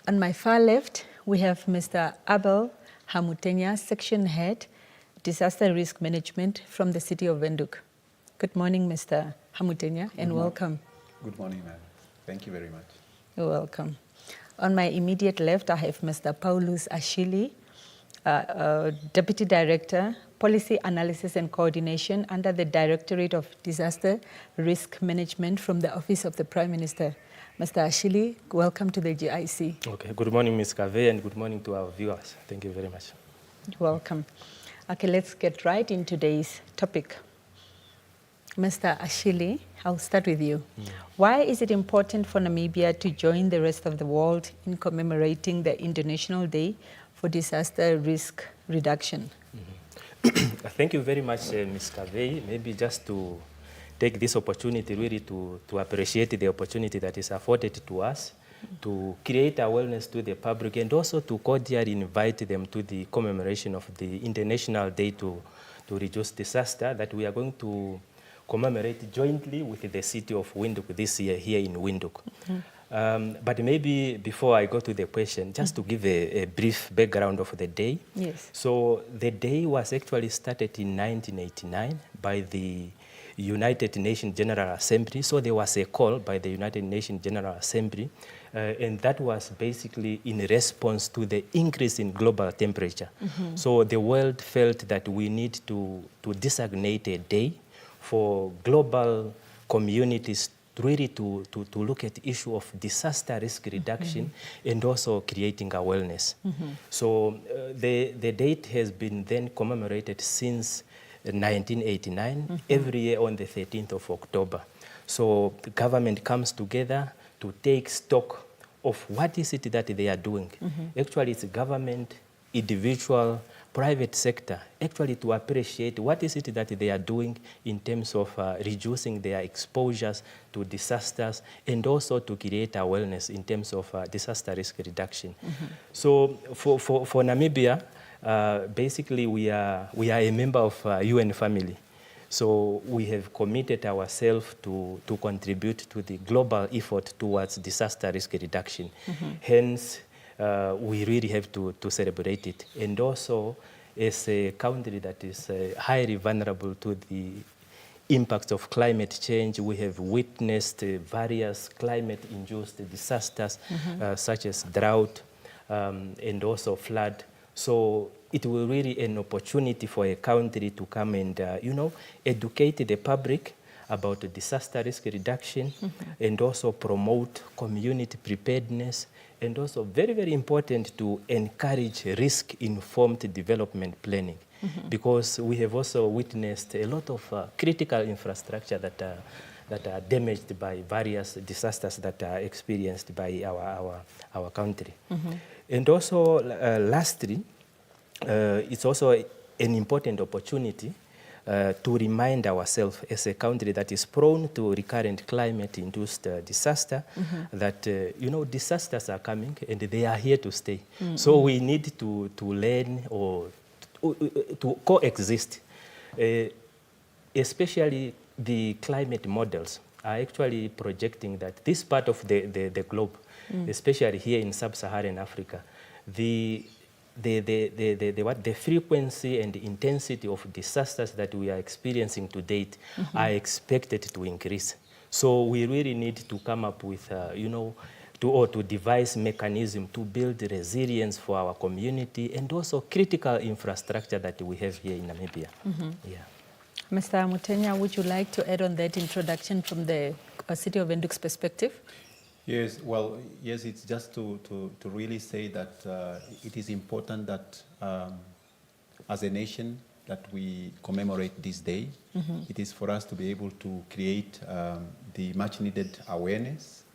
On my far left, we have Mr. Abel Hamutenya, Section Head, Disaster Risk Management from the City of Windhoek. Good morning, Mr. Hamutenya, and welcome. Good morning, ma'am. Thank you very much. You're welcome. On my immediate left, I have Mr. Paulus Ashili, Deputy Director, Policy Analysis and Coordination under the Directorate of Disaster Risk Management from the Office of the Prime Minister. Mr. Ashili, welcome to the GIC. Okay, good morning, Ms. Kave, and good morning to our viewers. Thank you very much. You're welcome. Okay, let's get right in today's topic. Mr. Ashili, I'll start with you. Why is it important for Namibia to join the rest of the world in commemorating the International Day for Disaster Risk Reduction? Thank you very much, Ms. Kave. Maybe just to take this opportunity really to appreciate the opportunity that is afforded to us to create awareness to the public and also to cordially invite them to the commemoration of the International Day to reduce disaster that we are going to commemorate jointly with the city of Windhoek this year here in Windhoek. But maybe before I go to the question, just to give a brief background of the day. Yes. So the day was actually started in 1989 by the United Nations General Assembly. So there was a call by the United Nations General Assembly, and that was basically in response to the increase in global temperature. So the world felt that we need to designate a day for global communities really to look at the issue of disaster risk reduction and also creating awareness. So the date has been then commemorated since 1989, every year on the 13th of October. So the government comes together to take stock of what is it that they are doing. Actually, it's government, individual, private sector, actually to appreciate what is it that they are doing in terms of reducing their exposures to disasters and also to create awareness in terms of disaster risk reduction. So for Namibia, basically we are a member of UN family. So we have committed ourselves to contribute to the global effort towards disaster risk reduction. Hence, we really have to celebrate it. And also, as a country that is highly vulnerable to the impacts of climate change, we have witnessed various climate-induced disasters, such as drought and also flood. So it will really an opportunity for a country to come and, educate the public about disaster risk reduction and also promote community preparedness, and also very, very important to encourage risk-informed development planning, because we have also witnessed a lot of critical infrastructure that are damaged by various disasters that are experienced by our country. And also, lastly, it's also an important opportunity to remind ourselves as a country that is prone to recurrent climate-induced disaster that, disasters are coming and they are here to stay. So we need to learn or to coexist, especially the climate models are actually projecting that this part of the globe, especially here in sub-Saharan Africa, the frequency and the intensity of disasters that we are experiencing to date are expected to increase. So we really need to come up with, to devise mechanism to build resilience for our community and also critical infrastructure that we have here in Namibia. Yeah. Mr. Hamutenya, would you like to add on that introduction from the City of Windhoek's perspective? Yes, well, yes, it's just to really say that it is important that as a nation that we commemorate this day. It is for us to be able to create the much needed awareness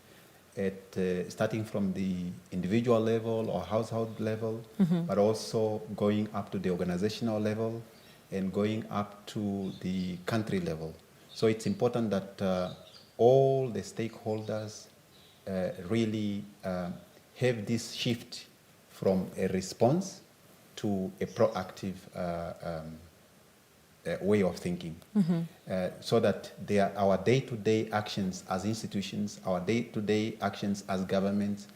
starting from the individual level or household level, but also going up to the organizational level and going up to the country level. So it's important that all the stakeholders really have this shift from a response to a proactive way of thinking, so that our day-to-day actions as institutions, our day-to-day actions as governments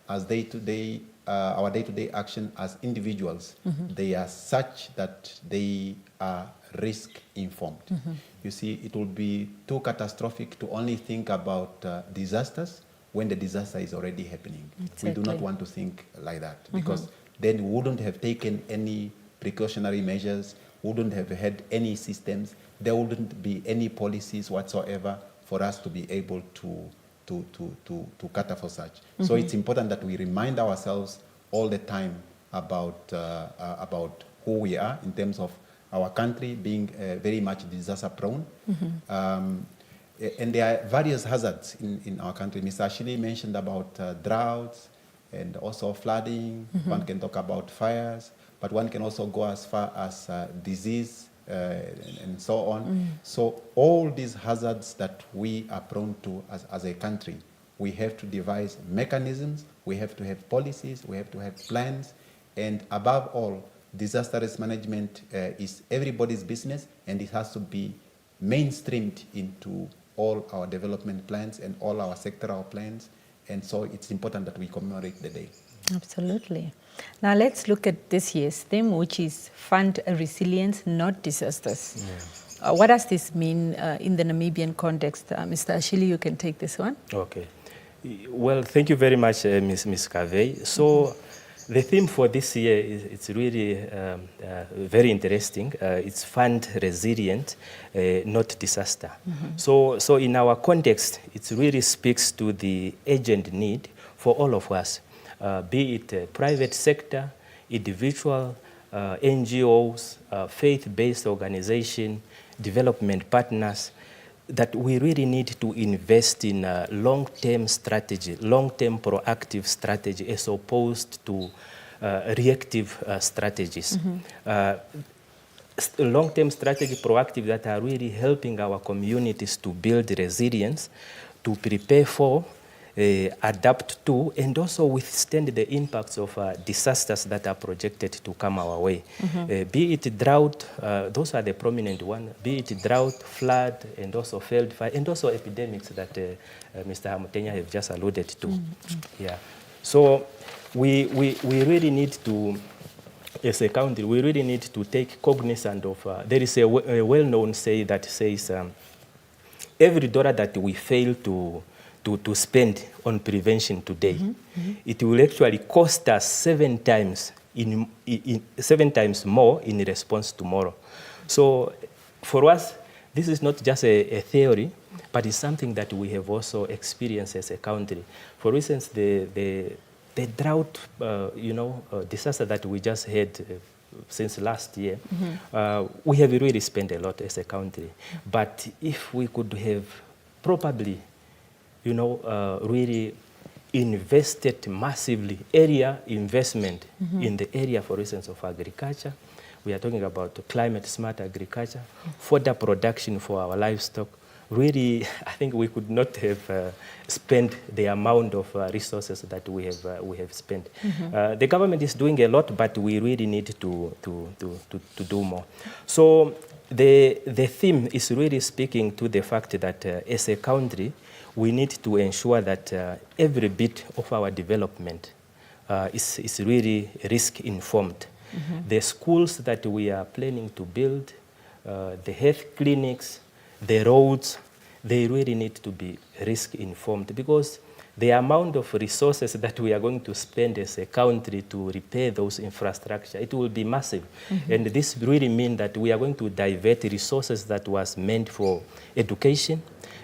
as day-to-day, our day-to-day action as individuals, they are such that they are risk-informed. You see, it would be too catastrophic to only think about disasters when the disaster is already happening. Exactly. We do not want to think like that, because then we wouldn't have taken any precautionary measures, wouldn't have had any systems, there wouldn't be any policies whatsoever for us to be able to cater for such. So it's important that we remind ourselves all the time about who we are in terms of our country being very much disaster prone. And there are various hazards in our country. Mr. Ashley mentioned about droughts and also flooding. One can talk about fires, but one can also go as far as disease and so on. So all these hazards that we are prone to as a country, we have to devise mechanisms, we have to have policies, we have to have plans, and above all, disaster risk management is everybody's business, and it has to be mainstreamed into all our development plans and all our sectoral plans, and so it's important that we commemorate the day. Absolutely. Now let's look at this year's theme, which is Fund Resilience, Not Disasters. What does this mean in the Namibian context? Mr. Ashili, you can take this one. Okay. Well, thank you very much, Ms. Kaveh. So the theme for this year it's really very interesting. It's Fund Resilient, Not Disaster. So in our context, it really speaks to the urgent need for all of us, be it private sector, individual, NGOs, faith-based organization, development partners, that we really need to invest in a long-term strategy, long-term proactive strategy, as opposed to reactive strategies. Long-term strategy, proactive, that are really helping our communities to build resilience, to prepare for, adapt to, and also withstand the impacts of disasters that are projected to come our way. Be it drought, those are the prominent ones, be it drought, flood, and also field fire, and also epidemics that Mr. Hamutenya have just alluded to. Yeah. So we really need to, as a country, we really need to take cognizance of, there is a well-known say that says, every dollar that we fail to spend on prevention today, it will actually cost us 7 times more in response tomorrow. So for us, this is not just a theory, but it's something that we have also experienced as a country. For instance, the drought, disaster that we just had since last year, we have really spent a lot as a country. But if we could have probably really invested massively, area investment in the area, for instance, of agriculture. We are talking about climate smart agriculture, fodder production for our livestock. Really, I think we could not have spent the amount of resources that we have spent. The government is doing a lot, but we really need to do more. So the theme is really speaking to the fact that as a country, we need to ensure that every bit of our development is really risk-informed. The schools that we are planning to build, the health clinics, the roads, they really need to be risk-informed, because the amount of resources that we are going to spend as a country to repair those infrastructure, it will be massive. And this really means that we are going to divert resources that was meant for education,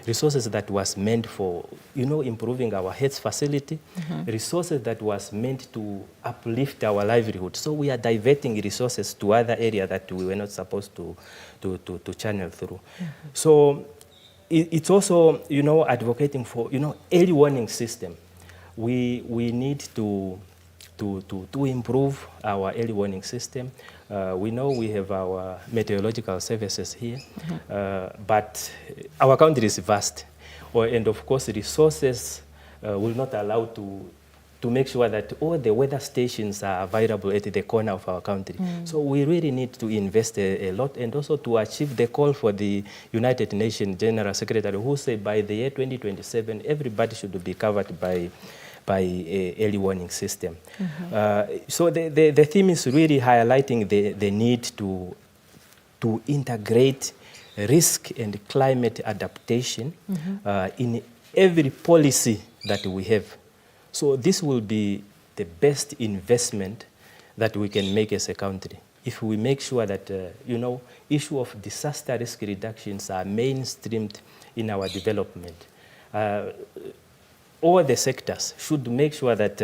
resources that was meant for, improving our health facility, resources that was meant to uplift our livelihood. So we are diverting resources to other areas that we were not supposed to channel through. So it's also, advocating for, early warning system. We need to improve our early warning system. We know we have our meteorological services here, but our country is vast. And of course, resources will not allow to make sure that all the weather stations are available at the corner of our country. So we really need to invest a lot, and also to achieve the call for the United Nations General Secretary, who said by the year 2027, everybody should be covered by by early warning system. So the theme is really highlighting the need to integrate risk and climate adaptation in every policy that we have. So this will be the best investment that we can make as a country. If we make sure that, issue of disaster risk reductions are mainstreamed in our development. All the sectors should make sure that,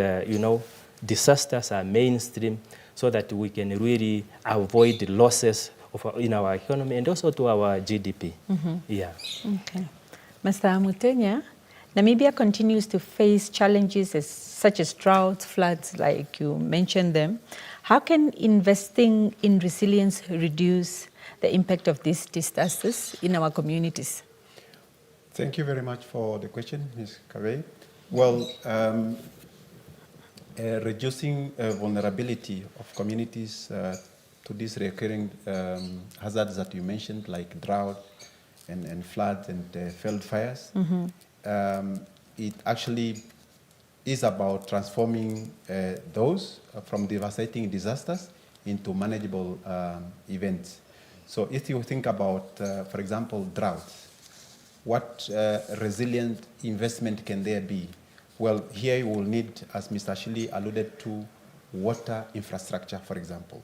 disasters are mainstream so that we can really avoid losses in our economy and also to our GDP. Yeah. Okay. Mr. Mutenya, Namibia continues to face challenges such as droughts, floods, like you mentioned them. How can investing in resilience reduce the impact of these disasters in our communities? Thank you very much for the question, Ms. Kaveh. Well, reducing vulnerability of communities to these recurring hazards that you mentioned, like drought and floods and field fires, it actually is about transforming those from devastating disasters into manageable events. So if you think about, for example, droughts, what resilient investment can there be? Well, here you will need, as Mr. Ashili alluded to, water infrastructure, for example.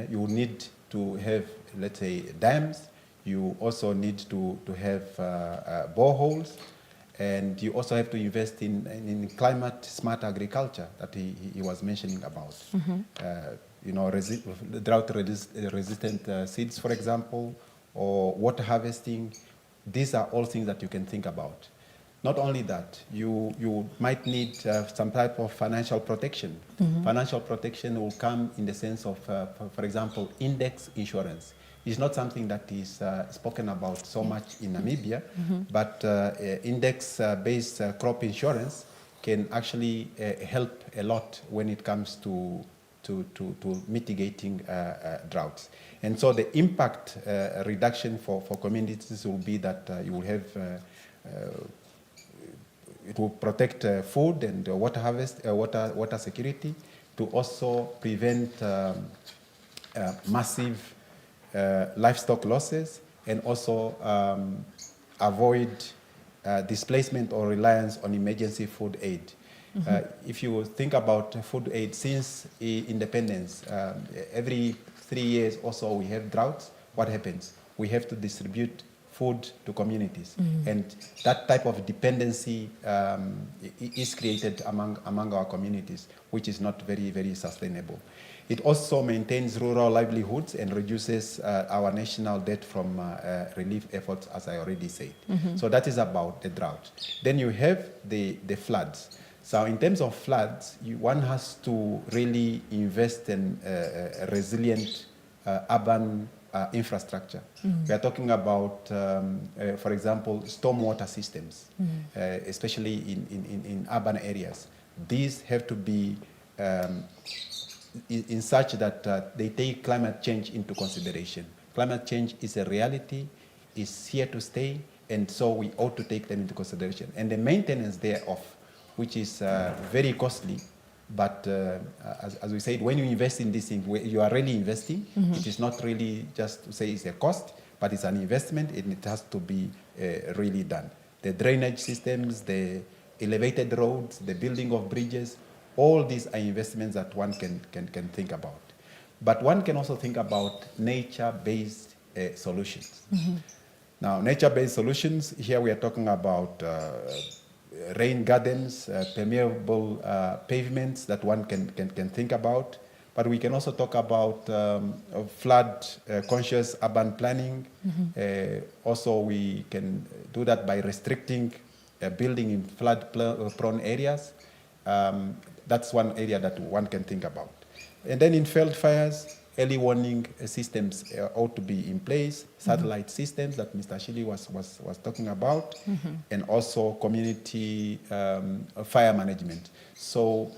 You will need to have, let's say, dams. You also need to have boreholes. And you also have to invest in climate-smart agriculture that he was mentioning about. Drought-resistant seeds, for example, or water harvesting. These are all things that you can think about. Not only that, you might need some type of financial protection. Financial protection will come in the sense of, for example, index insurance. It's not something that is spoken about so much in Namibia, but index-based crop insurance can actually help a lot when it comes to mitigating droughts. And so the impact reduction for communities will be that you will have, it will protect food and water harvest, water security, to also prevent massive livestock losses, and also avoid displacement or reliance on emergency food aid. If you think about food aid, since independence, every 3 years or so we have droughts. What happens? We have to distribute food to communities. And that type of dependency is created among our communities, which is not very, very sustainable. It also maintains rural livelihoods and reduces our national debt from relief efforts, as I already said. So that is about the drought. Then you have the floods. So in terms of floods, one has to really invest in resilient urban infrastructure. We are talking about, for example, stormwater systems, especially in urban areas. These have to be in such that they take climate change into consideration. Climate change is a reality, is here to stay, and so we ought to take them into consideration. And the maintenance thereof, which is very costly, but as we said, when you invest in this thing, you are really investing. It is not really just to say it's a cost, but it's an investment, and it has to be really done. The drainage systems, the elevated roads, the building of bridges, all these are investments that one can think about. But one can also think about nature-based solutions. Now, nature-based solutions, here we are talking about rain gardens, permeable pavements that one can think about. But we can also talk about flood-conscious urban planning. Also, we can do that by restricting building in flood-prone areas. That's one area that one can think about. And then in field fires, early warning systems ought to be in place, satellite systems that Mr. Ashili was talking about, and also community fire management. So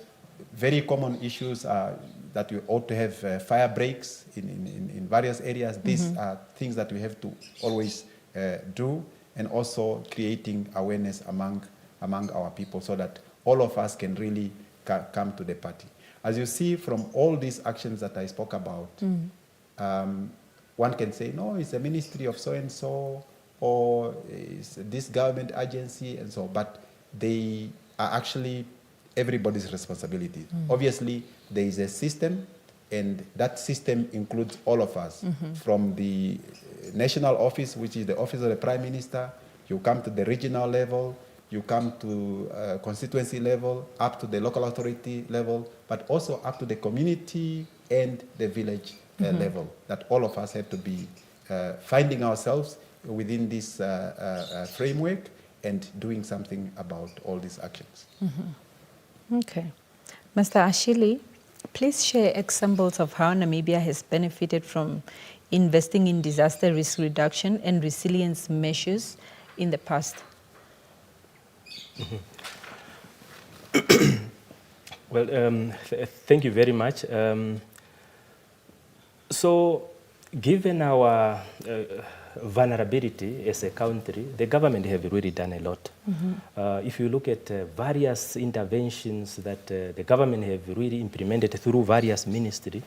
very common issues are that we ought to have fire breaks in various areas. These are things that we have to always do, and also creating awareness among our people so that all of us can really come to the party. As you see from all these actions that I spoke about, one can say, no, it's a ministry of so-and-so, or it's this government agency, and so, but they are actually everybody's responsibility. Obviously, there is a system, and that system includes all of us, from the national office, which is the office of the Prime Minister, you come to the regional level, you come to constituency level, up to the local authority level, but also up to the community and the village level, that all of us have to be finding ourselves within this framework and doing something about all these actions. Okay. Mr. Ashili, please share examples of how Namibia has benefited from investing in disaster risk reduction and resilience measures in the past. Well, thank you very much. So, given our vulnerability as a country, the government have really done a lot. If you look at various interventions that the government have really implemented through various ministries,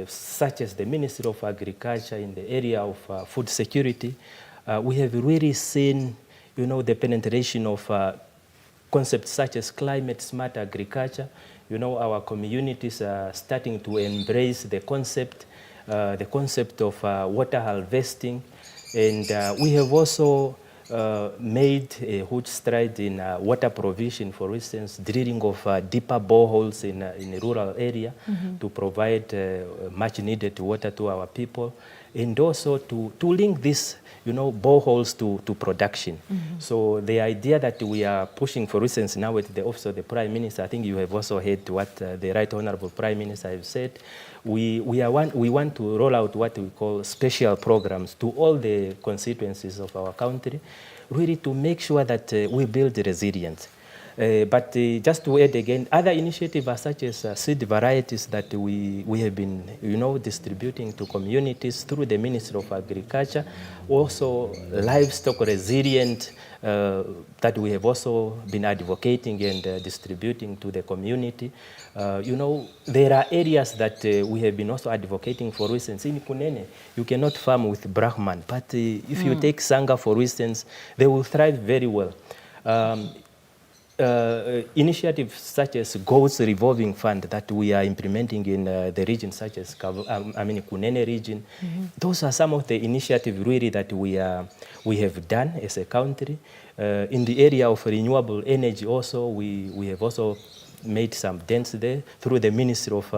such as the Ministry of Agriculture in the area of food security, we have really seen, the penetration of concepts such as climate smart agriculture. Our communities are starting to embrace the concept of water harvesting, and we have also made a huge stride in water provision. For instance, drilling of deeper boreholes in a rural area to provide much needed water to our people, and also to link this boreholes to production. So the idea that we are pushing, for instance, now at the Office of the Prime Minister, I think you have also heard what the Right Honourable Prime Minister has said. We want to roll out what we call special programs to all the constituencies of our country, really to make sure that we build resilience. But just to add again, other initiatives are such as seed varieties that we have been, distributing to communities through the Ministry of Agriculture. Also, livestock resilient that we have also been advocating and distributing to the community. There are areas that we have been also advocating. For instance, in Kunene, you cannot farm with Brahman, but if you take Sangha, for instance, they will thrive very well. Initiatives such as Goals Revolving Fund that we are implementing in the region, such as Kunene region, those are some of the initiatives really that we have done as a country. In the area of renewable energy also, we have also made some dents there through the Ministry of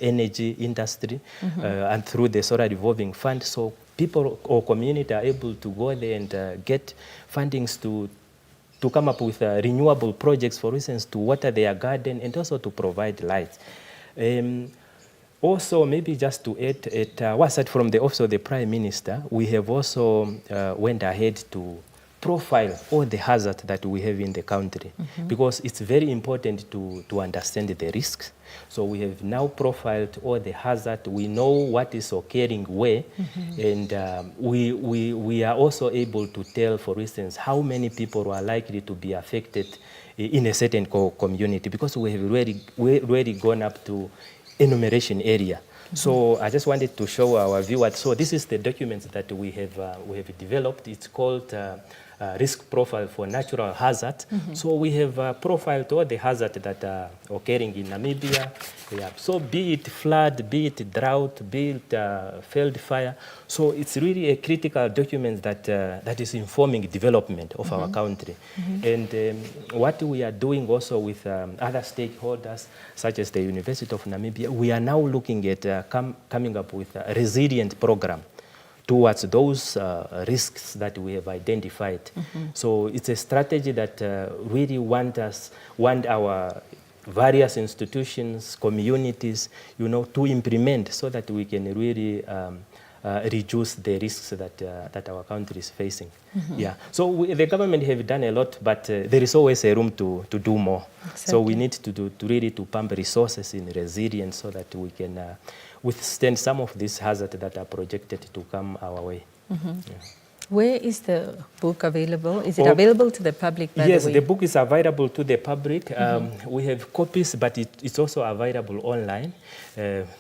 Energy Industry and through the Solar Revolving Fund. So people or community are able to go there and get fundings to come up with renewable projects, for instance, to water their garden and also to provide light. Also, maybe just to add, aside from the Office of the Prime Minister, we have also went ahead to profile all the hazards that we have in the country, because it's very important to understand the risks. So we have now profiled all the hazards. We know what is occurring where, and we are also able to tell, for instance, how many people are likely to be affected in a certain community, because we have already gone up to enumeration area. So I just wanted to show our viewers. So this is the document that we have developed. It's called Risk Profile for Natural Hazard. So we have profiled all the hazards that are occurring in Namibia. Yeah. So be it flood, be it drought, be it field fire. So it's really a critical document that is informing development of our country. And what we are doing also with other stakeholders, such as the University of Namibia, we are now looking at coming up with a resilient program towards those risks that we have identified. So it's a strategy that really want our various institutions, communities, to implement so that we can really reduce the risks that our country is facing. Yeah. So the government have done a lot, but there is always a room to do more. Exactly. So we need to really pump resources in resilience so that we can withstand some of these hazards that are projected to come our way. Yeah. Where is the book available? Is it available to the public, by Yes, the way? the book is available to the public. We have copies, but it's also available online.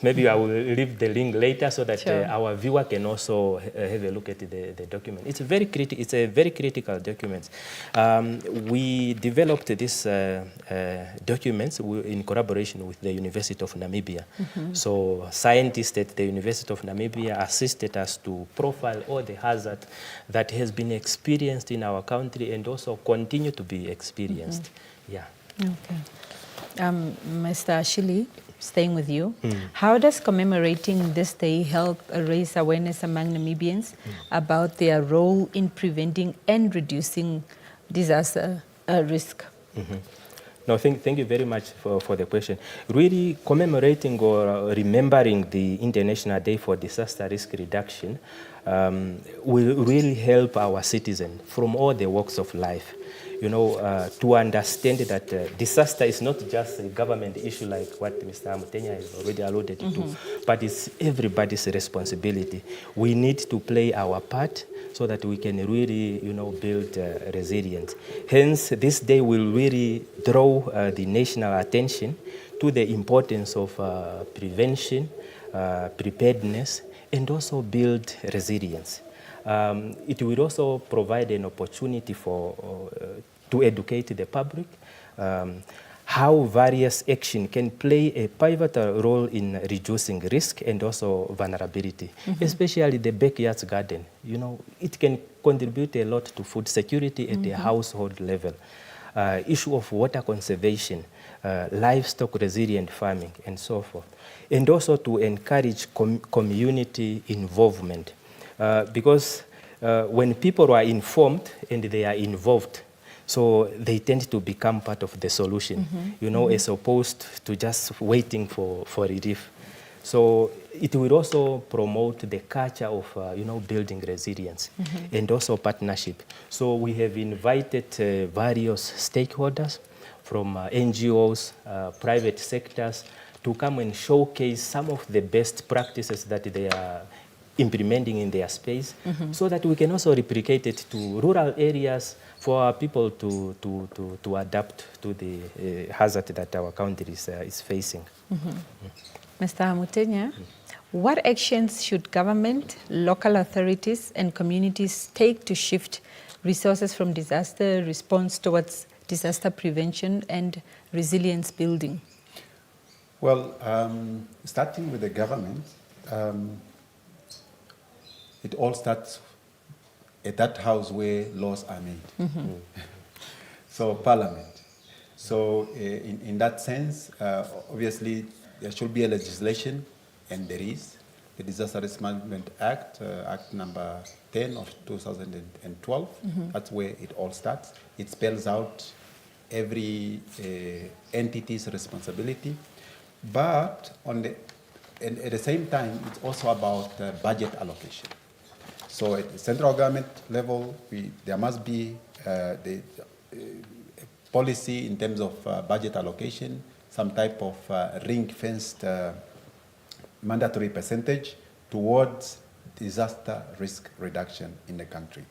Maybe I will leave the link later so that Sure. our viewer can also have a look at the document. It's a very critical document. We developed this documents in collaboration with the University of Namibia. So scientists at the University of Namibia assisted us to profile all the hazard that has been experienced in our country and also continue to be experienced. Yeah. Okay. Mr. Ashili, staying with you, how does commemorating this day help raise awareness among Namibians about their role in preventing and reducing disaster risk? No, thank you very much for the question. Really commemorating or remembering the International Day for Disaster Risk Reduction will really help our citizens from all the walks of life, to understand that disaster is not just a government issue like what Mr. Mutenya has already alluded to, but it's everybody's responsibility. We need to play our part so that we can really, build resilience. Hence, this day will really draw the national attention to the importance of prevention, preparedness, and also build resilience. It will also provide an opportunity to educate the public how various actions can play a pivotal role in reducing risk and also vulnerability, especially the backyard garden. It can contribute a lot to food security at the household level. Issue of water conservation, livestock resilient farming, and so forth. And also to encourage community involvement. Because when people are informed and they are involved, so they tend to become part of the solution, as opposed to just waiting for relief. So it will also promote the culture of, building resilience and also partnership. So we have invited various stakeholders from NGOs, private sectors, to come and showcase some of the best practices that they are implementing in their space, so that we can also replicate it to rural areas for our people to adapt to the hazard that our country is facing. Mr. Mutenya, what actions should government, local authorities, and communities take to shift resources from disaster response towards disaster prevention and resilience building? Well, starting with the government, it all starts at that house where laws are made. So Parliament. So in that sense, obviously there should be a legislation, and there is. The Disaster Risk Management Act, Act number 10 of 2012, that's where it all starts. It spells out every entity's responsibility. But at the same time, it's also about budget allocation. So at the central government level, there must be the policy in terms of budget allocation, some type of ring-fenced mandatory percentage towards disaster risk reduction in the country.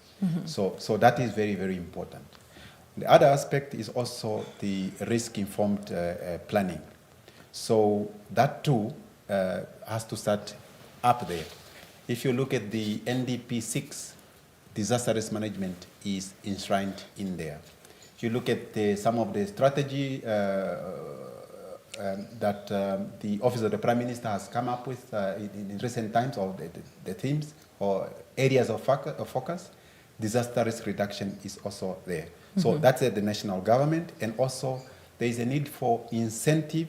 So that is very, very important. The other aspect is also the risk-informed planning. So that too has to start up there. If you look at the NDP 6, disaster risk management is enshrined in there. If you look at some of the strategy that the Office of the Prime Minister has come up with in recent times, or the themes or areas of focus, disaster risk reduction is also there. So that's at the national government, and also there is a need for incentive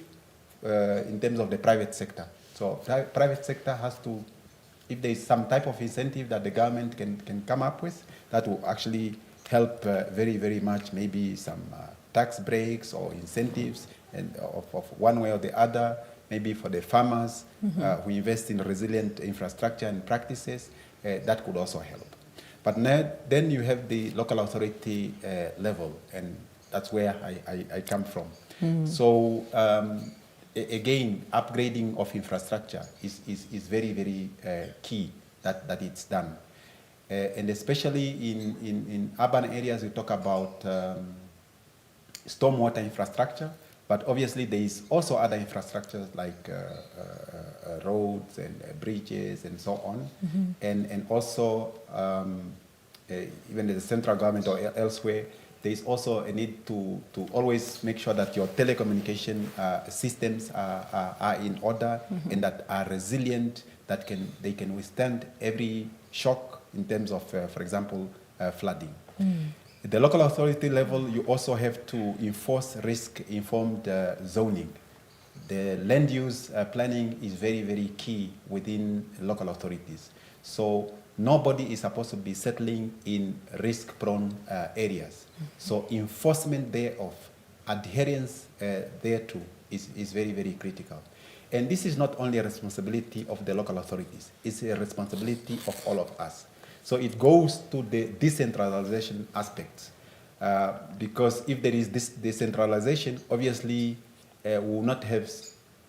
in terms of the private sector. So private sector has to, if there is some type of incentive that the government can come up with, that will actually help very, very much, maybe some tax breaks or incentives and of one way or the other, maybe for the farmers who invest in resilient infrastructure and practices, that could also help. But then you have the local authority level, and that's where I come from. So again, upgrading of infrastructure is very, very key that it's done. And especially in urban areas, we talk about stormwater infrastructure, but obviously there is also other infrastructures like roads and bridges and so on, and also even the central government or elsewhere, there is also a need to always make sure that your telecommunication systems are in order and that are resilient, that they can withstand every shock in terms of, for example, flooding. At the local authority level, you also have to enforce risk-informed zoning. The land use planning is very, very key within local authorities. So nobody is supposed to be settling in risk-prone areas. So enforcement thereof, adherence thereto is very, very critical. And this is not only a responsibility of the local authorities, it's a responsibility of all of us. So it goes to the decentralization aspects. Because if there is this decentralization, obviously we will not have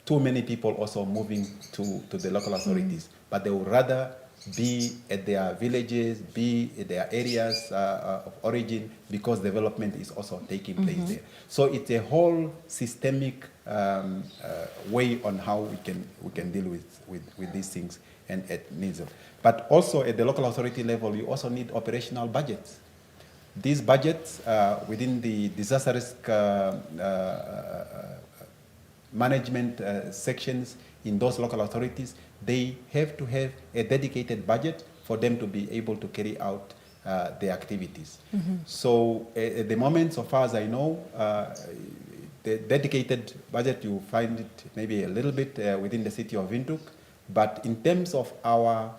too many people also moving to the local authorities, but they would rather be at their villages, be at their areas of origin, because development is also taking place there. So it's a whole systemic way on how we can deal with these things and it needs them. But also at the local authority level, you also need operational budgets. These budgets within the disaster risk management sections in those local authorities, they have to have a dedicated budget for them to be able to carry out their activities. So at the moment, so far as I know, the dedicated budget, you find it maybe a little bit within the city of Windhoek, but in terms of our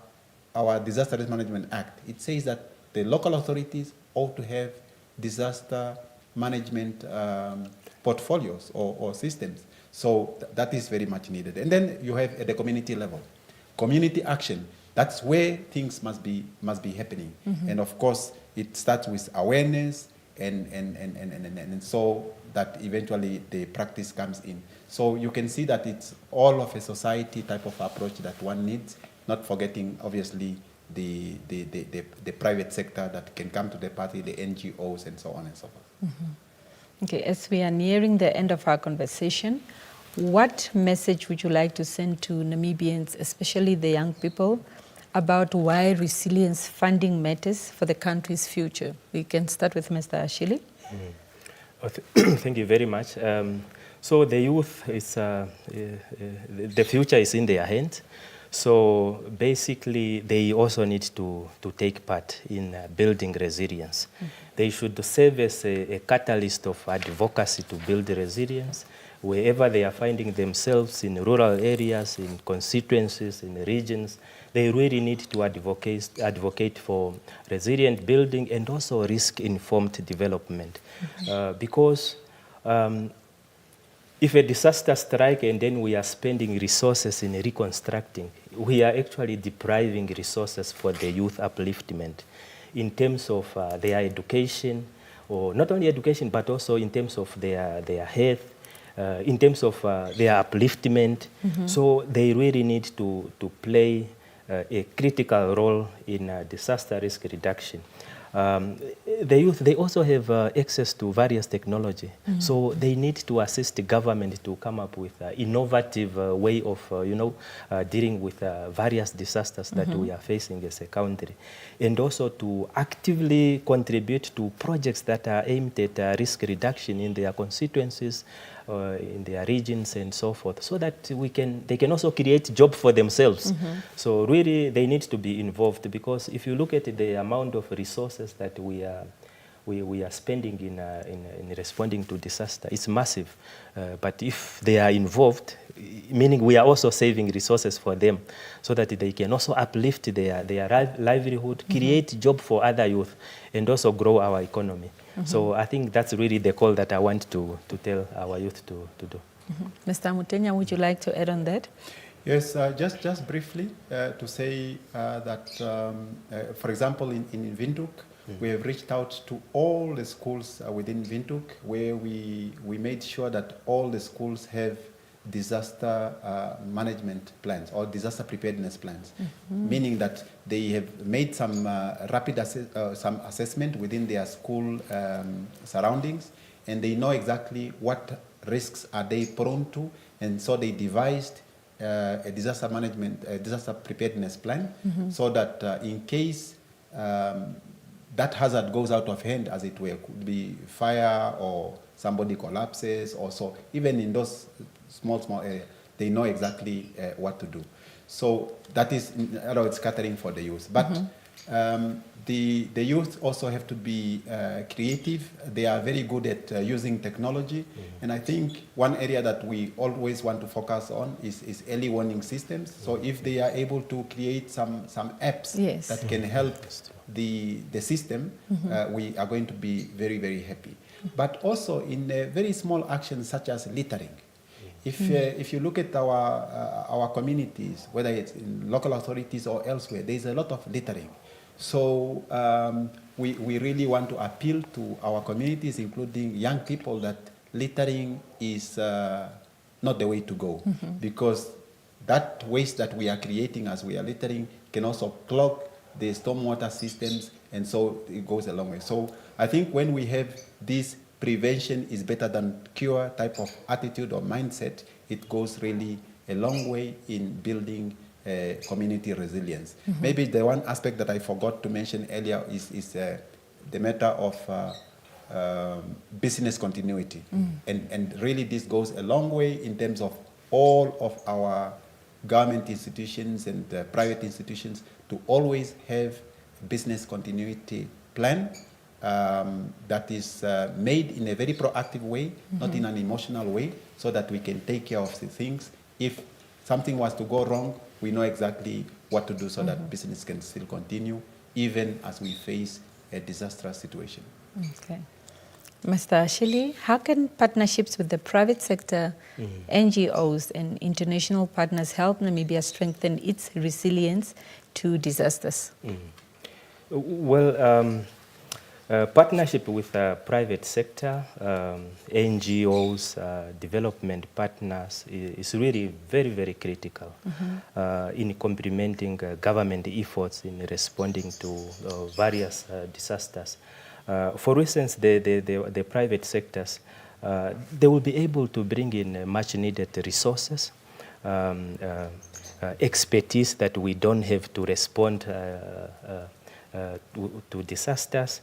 Disaster Risk Management Act, it says that the local authorities ought to have disaster management portfolios or systems. So that is very much needed. And then you have at the community level, community action. That's where things must be happening. And of course, it starts with awareness and so that eventually the practice comes in. So you can see that it's all of a society type of approach that one needs, not forgetting obviously the private sector that can come to the party, the NGOs and so on and so forth. Okay, as we are nearing the end of our conversation, what message would you like to send to Namibians, especially the young people, about why resilience funding matters for the country's future? We can start with Mr. Ashili. Thank you very much. So the youth is, the future is in their hands. So basically, they also need to take part in building resilience. They should serve as a catalyst of advocacy to build resilience. Wherever they are finding themselves in rural areas, in constituencies, in regions, they really need to advocate for resilient building and also risk-informed development. Because if a disaster strikes and then we are spending resources in reconstructing, we are actually depriving resources for the youth upliftment in terms of their education, or not only education, but also in terms of their health, in terms of their upliftment. So they really need to play a critical role in disaster risk reduction. The youth, they also have access to various technology. So they need to assist the government to come up with an innovative way of, dealing with various disasters that we are facing as a country. And also to actively contribute to projects that are aimed at risk reduction in their constituencies, in their regions and so forth, so that they can also create jobs for themselves. So really they need to be involved, because if you look at the amount of resources that we are spending in responding to disaster, it's massive. But if they are involved, meaning we are also saving resources for them, so that they can also uplift their livelihood, create job for other youth, and also grow our economy. So I think that's really the call that I want to tell our youth to do. Mr. Mutenya, would you like to add on that? Yes, just briefly to say that, for example, in Windhoek, we have reached out to all the schools within Windhoek, where we made sure that all the schools have disaster management plans or disaster preparedness plans, meaning that they have made some rapid some assessment within their school surroundings, and they know exactly what risks are they prone to, and so they devised a disaster management, a disaster preparedness plan, so that in case that hazard goes out of hand, as it were, could be fire or somebody collapses, or so, even in those small areas, they know exactly what to do. So that is, in other words, catering for the youth. But the youth also have to be creative. They are very good at using technology. And I think one area that we always want to focus on is early warning systems. So if they are able to create some apps that can help the system, we are going to be very, very happy. But also in very small actions such as littering. If you look at our communities, whether it's in local authorities or elsewhere, there's a lot of littering. So we really want to appeal to our communities, including young people, that littering is not the way to go, because that waste that we are creating as we are littering can also clog the stormwater systems, and so it goes a long way. So I think when we have this prevention is better than cure type of attitude or mindset, it goes really a long way in building community resilience. Maybe the one aspect that I forgot to mention earlier is the matter of business continuity. And really this goes a long way in terms of all of our government institutions and private institutions to always have business continuity plan that is made in a very proactive way, not in an emotional way, so that we can take care of the things. If something was to go wrong, we know exactly what to do so that business can still continue, even as we face a disastrous situation. Okay. Mr. Ashili, how can partnerships with the private sector, NGOs, and international partners help Namibia strengthen its resilience to disasters? Well, partnership with the private sector, NGOs, development partners is really very, very critical in complementing government efforts in responding to various disasters. For instance, the private sectors, they will be able to bring in much needed resources, expertise that we don't have to respond to disasters,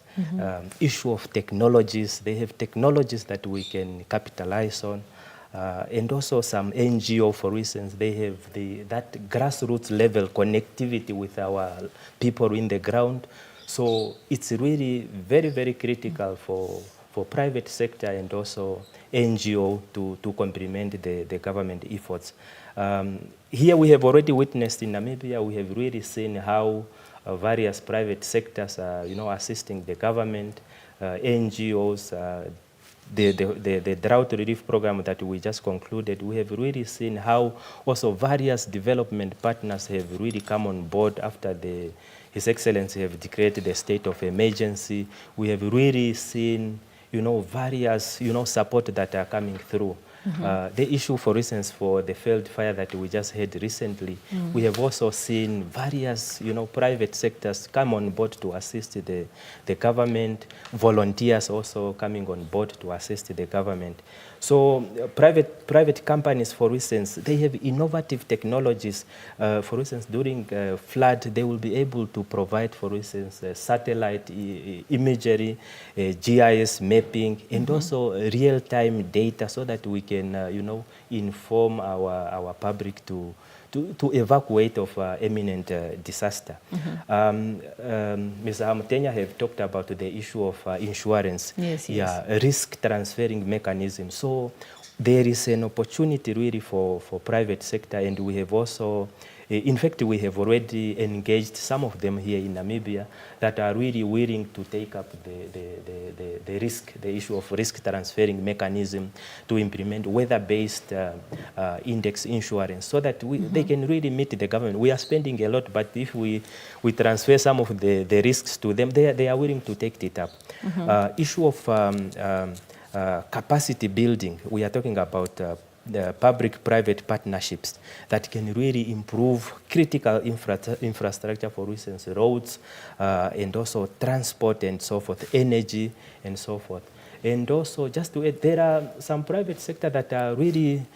issue of technologies. They have technologies that we can capitalize on, and also some NGO, for instance, they have that grassroots level connectivity with our people in the ground. So it's really very, very critical for private sector and also NGO to complement the government efforts. Here we have already witnessed in Namibia, we have really seen how various private sectors are, assisting the government, NGOs, the drought relief program that we just concluded. We have really seen how also various development partners have really come on board after His Excellency have declared the state of emergency. We have really seen, various, support that are coming through. The issue, for instance, for the failed fire that we just had recently, we have also seen various, private sectors come on board to assist the government, volunteers also coming on board to assist the government. So private companies, for instance, they have innovative technologies. For instance, during flood, they will be able to provide, for instance, satellite imagery, GIS mapping, and also real-time data so that we can, inform our public to evacuate of imminent disaster. Ms. Hamtenya have talked about the issue of insurance, risk transferring mechanism. So there is an opportunity really for private sector, and we have also, in fact, we have already engaged some of them here in Namibia that are really willing to take up the risk, the issue of risk transferring mechanism to implement weather-based index insurance so that they can really meet the government. We are spending a lot, but if we transfer some of the risks to them, they are willing to take it up. Issue of capacity building, we are talking about the public-private partnerships that can really improve critical infrastructure, for instance, roads, and also transport and so forth, energy and so forth. And also, just to add, there are some private sector that are really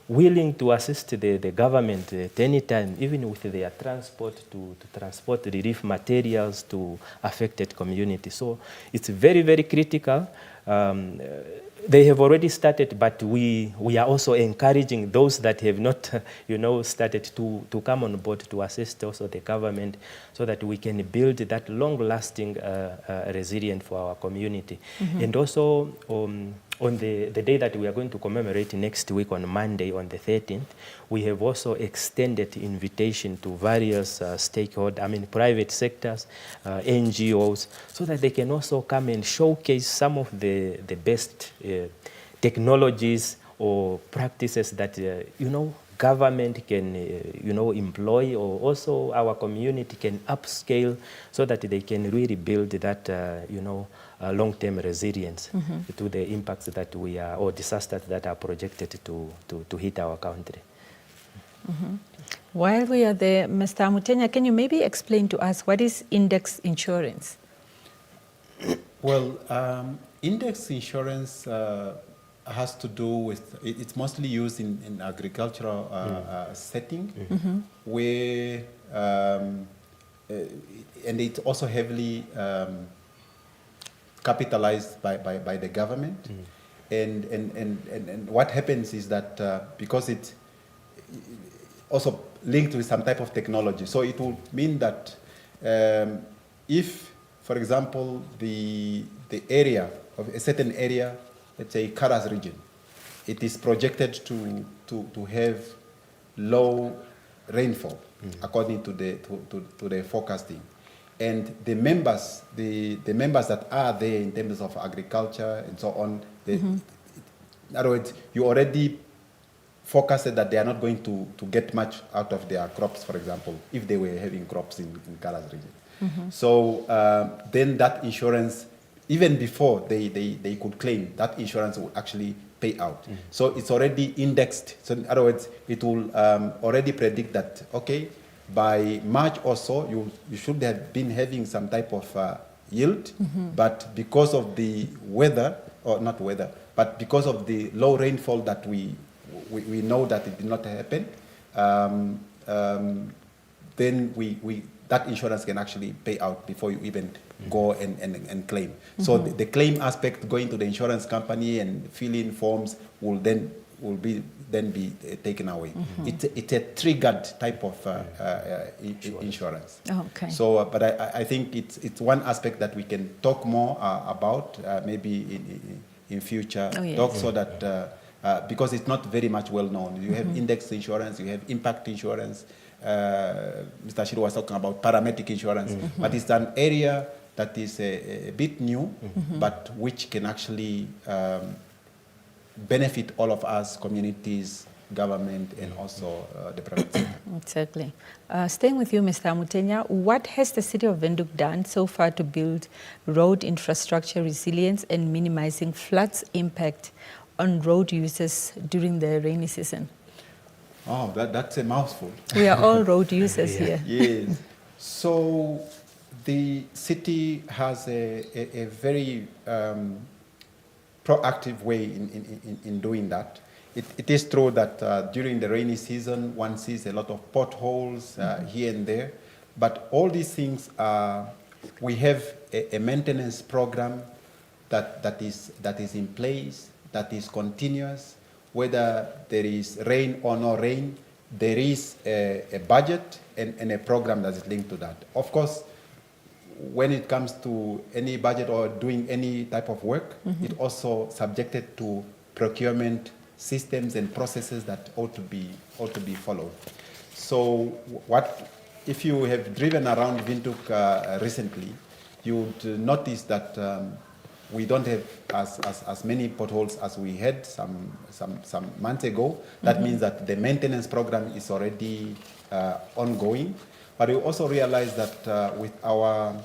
willing to assist the government at any time, even with their transport, to transport relief materials to affected communities. So it's very, very critical. They have already started, but we are also encouraging those that have not, started to come on board to assist also the government, so that we can build that long-lasting resilience for our community. And also, on the day that we are going to commemorate next week on Monday, on the 13th, we have also extended invitation to various stakeholders, private sectors, NGOs, so that they can also come and showcase some of the best technologies or practices that, government can, employ, or also our community can upscale, so that they can really build that, long-term resilience to the impacts that we are, or disasters that are projected to hit our country. While we are there, Mr. Mutenya, can you maybe explain to us what is index insurance? Well, index insurance has to do with, it's mostly used in agricultural setting, where, and it's also heavily capitalized by the government. And what happens is that because it's also linked with some type of technology, so it will mean that if, for example, the area of a certain area, let's say Karas region, it is projected to have low rainfall according to the forecasting. And the members that are there in terms of agriculture and so on, in other words, you already forecasted that they are not going to get much out of their crops, for example, if they were having crops in Karas region. So then that insurance, even before they could claim, that insurance will actually pay out. So it's already indexed. So in other words, it will already predict that, okay, by March or so, you should have been having some type of yield, but because of the weather, or not weather, but because of the low rainfall that we know that it did not happen, then that insurance can actually pay out before you even go and claim. So the claim aspect, going to the insurance company and filling forms, will be taken away. It's a triggered type of insurance. Okay. So, but I think it's one aspect that we can talk more about, maybe in future talks, so that because it's not very much well known. You have index insurance, you have impact insurance. Mr. Shiro was talking about parametric insurance, but it's an area that is a bit new, but which can actually benefit all of us, communities, government, and also the private sector. Exactly. Staying with you, Mr. Mutenya, what has the city of Windhoek done so far to build road infrastructure resilience and minimizing floods' impact on road users during the rainy season? Oh, that's a mouthful. We are all road users here. Yes. So the city has a very proactive way in doing that. It is true that during the rainy season, one sees a lot of potholes here and there, but all these things we have a maintenance program that is in place, that is continuous. Whether there is rain or no rain, there is a budget and a program that is linked to that. Of course, when it comes to any budget or doing any type of work, it also subjected to procurement systems and processes that ought to be followed. So if you have driven around Windhoek recently, you would notice that we don't have as many potholes as we had some months ago. That means that the maintenance program is already ongoing. But we also realize that with our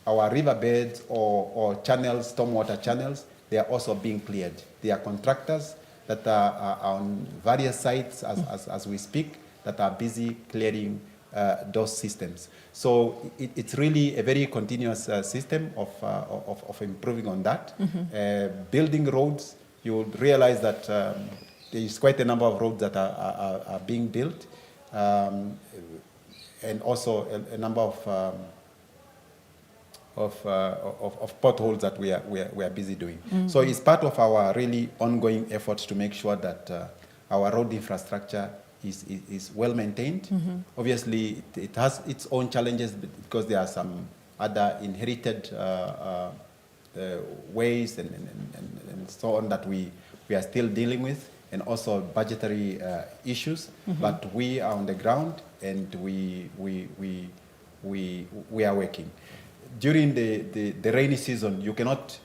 riverbeds or channels, stormwater channels, they are also being cleared. There are contractors that are on various sites as we speak that are busy clearing those systems. So it's really a very continuous system of improving on that. Building roads, you will realize that there is quite a number of roads that are being built, and also a number of potholes that we are busy doing. So it's part of our really ongoing efforts to make sure that our road infrastructure is well maintained. Obviously, it has its own challenges because there are some other inherited ways and so on that we are still dealing with, and also budgetary issues. But we are on the ground and we are working. During the rainy season, you cannot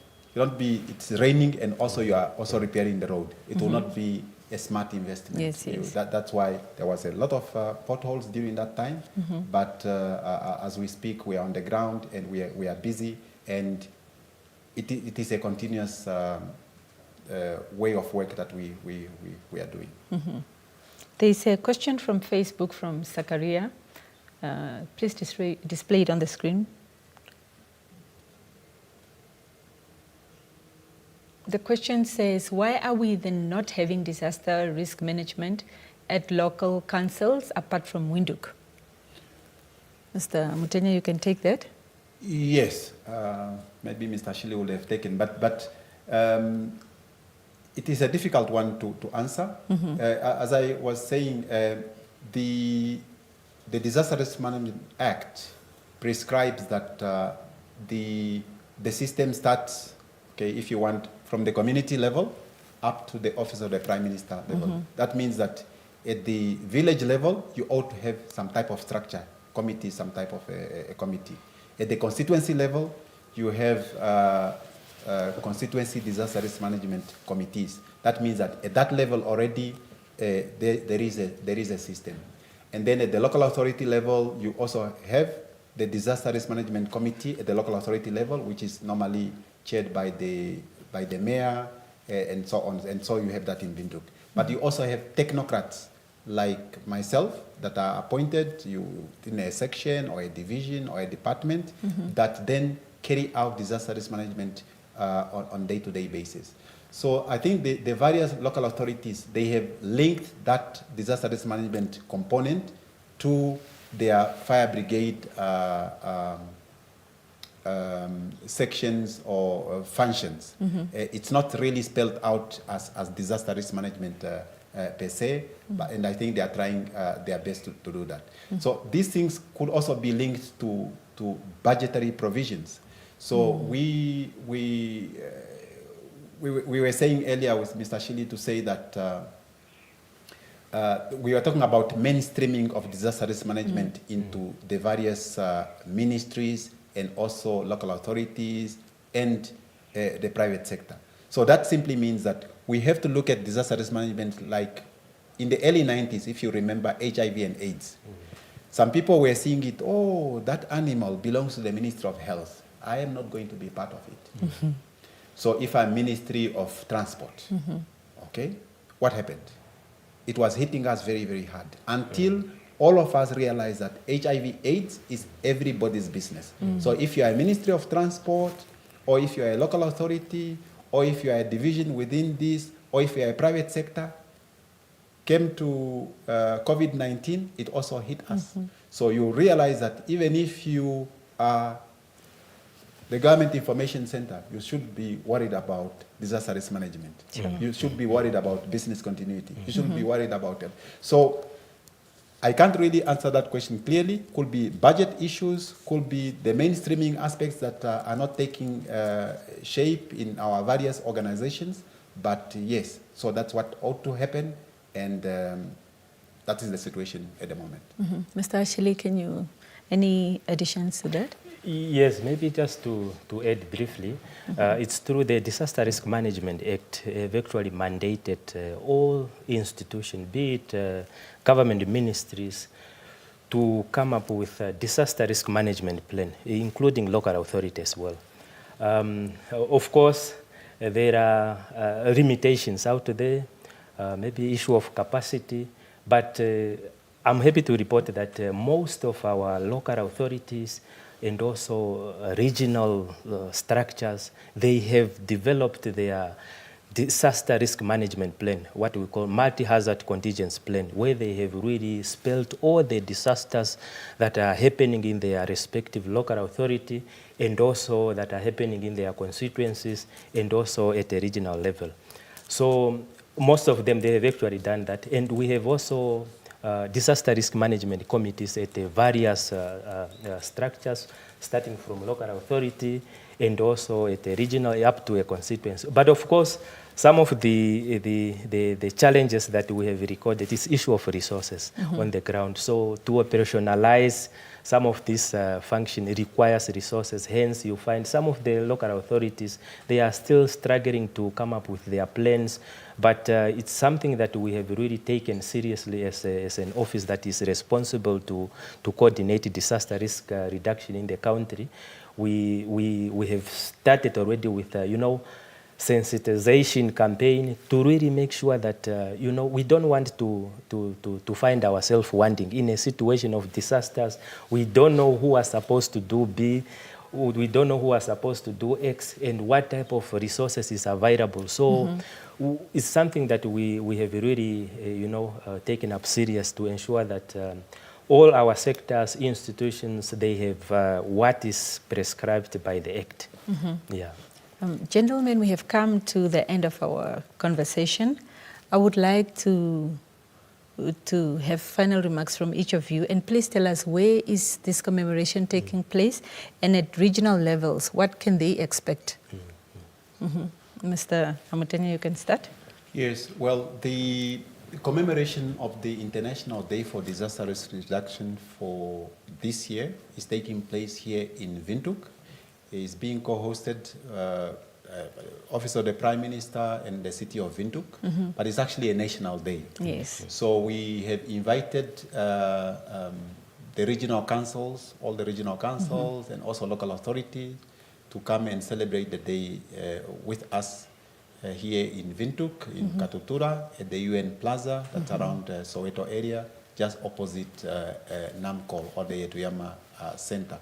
be, it's raining and also you are also repairing the road. It will not be a smart investment. Yes. That's why there was a lot of potholes during that time. But as we speak, we are on the ground and we are busy, and it is a continuous way of work that we are doing. There is a question from Facebook from Zakaria. Please display it on the screen. The question says, why are we then not having disaster risk management at local councils apart from Windhoek? Mr. Mutenya, you can take that. Yes, maybe Mr. Shili would have taken, but it is a difficult one to answer. As I was saying, the Disaster Risk Management Act prescribes that the system starts, if you want, from the community level up to the office of the Prime Minister level. That means that at the village level, you ought to have some type of structure, committee, some type of a committee. At the constituency level, you have constituency disaster risk management committees. That means that at that level already, there is a system. And then at the local authority level, you also have the disaster risk management committee at the local authority level, which is normally chaired by the mayor, and so on. And so you have that in Windhoek. But you also have technocrats like myself that are appointed in a section or a division or a department that then carry out disaster risk management on day-to-day basis. So I think the various local authorities, they have linked that disaster risk management component to their fire brigade sections or functions. It's not really spelled out as disaster risk management per se, and I think they are trying their best to do that. So these things could also be linked to budgetary provisions. So we were saying earlier with Mr. Shili to say that we were talking about mainstreaming of disaster risk management into the various ministries and also local authorities and the private sector. So that simply means that we have to look at disaster risk management like in the early 90s, if you remember HIV and AIDS. Some people were seeing it, oh, that animal belongs to the Ministry of Health. I am not going to be part of it. So if I'm Ministry of Transport, okay, what happened? It was hitting us very, very hard until all of us realized that HIV/AIDS is everybody's business. So if you are a Ministry of Transport, or if you are a local authority, or if you are a division within this, or if you are a private sector, came to COVID-19, it also hit us. So you realize that even if you are the Government Information Center, you should be worried about disaster risk management. You should be worried about business continuity. You should be worried about it. So I can't really answer that question clearly. Could be budget issues, could be the mainstreaming aspects that are not taking shape in our various organizations. But yes, so that's what ought to happen, and that is the situation at the moment. Mr. Ashili, any additions to that? Yes, maybe just to add briefly, it's through the Disaster Risk Management Act, have actually mandated all institutions, be it government ministries, to come up with a disaster risk management plan, including local authorities as well. Of course, there are limitations out there. maybe issue of capacity. But I'm happy to report that most of our local authorities and also regional structures, they have developed their disaster risk management plan, what we call multi-hazard contingency plan, where they have really spelled all the disasters that are happening in their respective local authority and also that are happening in their constituencies and also at a regional level. So most of them, they have actually done that. And we have also disaster risk management committees at the various structures, starting from local authority and also at a regional up to a constituency. But of course, some of the challenges that we have recorded is issue of resources on the ground. So to operationalize some of this function requires resources. Hence, you find some of the local authorities, they are still struggling to come up with their plans. But it's something that we have really taken seriously as an office that is responsible to coordinate disaster risk reduction in the country. We have started already with, sensitization campaign to really make sure that, we don't want to find ourselves wanting in a situation of disasters. We don't know who are supposed to do B, we don't know who are supposed to do X, and what type of resources is available. So it's something that we have really, taken up serious to ensure that all our sectors, institutions, they have what is prescribed by the Act. Yeah. Gentlemen, we have come to the end of our conversation. I would like to have final remarks from each of you, and please tell us, where is this commemoration taking place, and at regional levels, what can they expect? Mr. Hamutenya, you can start. Yes, well, the commemoration of the International Day for Disaster Risk Reduction for this year is taking place here in Windhoek. Is being co-hosted Office of the Prime Minister and the City of Windhoek, but it's actually a national day. Yes. So we have invited the regional councils, all the regional councils, and also local authorities to come and celebrate the day with us here in Windhoek, in Katutura, at the UN Plaza, that's around Soweto area, just opposite Namco or the Yetuyama Center.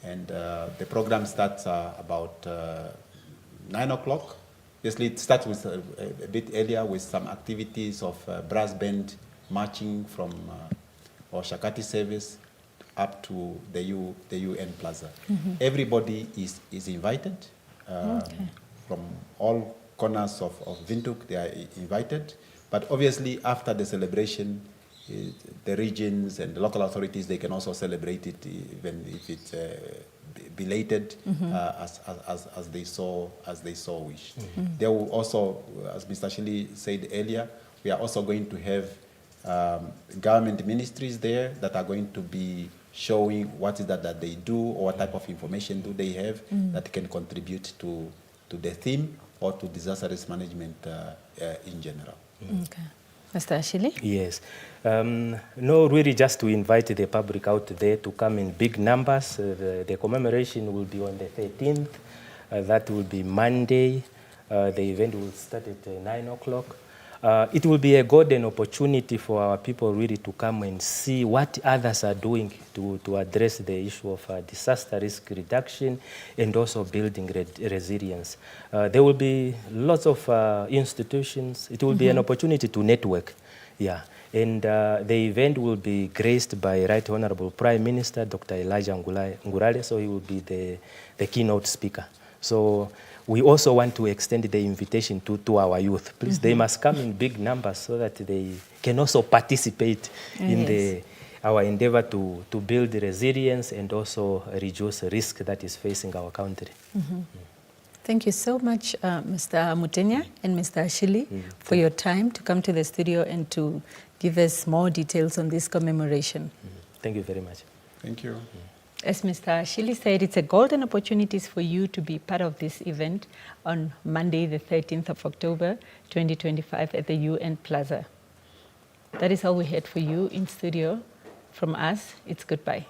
And the program starts about 9 o'clock. Basically, it starts with a bit earlier with some activities of brass band marching from or Shakati service up to the UN Plaza. Everybody is invited from all corners of Windhoek. They are invited. But obviously, after the celebration, the regions and the local authorities, they can also celebrate it even if it's belated as they so wish. There will also, as Mr. Shili said earlier, we are also going to have government ministries there that are going to be showing what is that they do or what type of information do they have that can contribute to the theme or to disaster risk management in general. Okay. Mr. Ashili? Yes. No, really just to invite the public out there to come in big numbers. The commemoration will be on the 13th. That will be Monday. The event will start at 9 o'clock. It will be a golden opportunity for our people really to come and see what others are doing to address the issue of disaster risk reduction and also building resilience. There will be lots of institutions. It will be an opportunity to network. Yeah. And the event will be graced by Right Honorable Prime Minister, Dr. Elijah Ngurale, so he will be the keynote speaker. So we also want to extend the invitation to our youth. Please, they must come in big numbers so that they can also participate in our endeavor to build resilience and also reduce risk that is facing our country. Thank you so much, Mr. Mutenya and Mr. Ashili, for your time to come to the studio and to give us more details on this commemoration. Thank you very much. Thank you. As Mr. Ashili said, it's a golden opportunity for you to be part of this event on Monday, the 13th of October, 2025 at the UN Plaza. That is all we had for you in studio. From us, it's goodbye.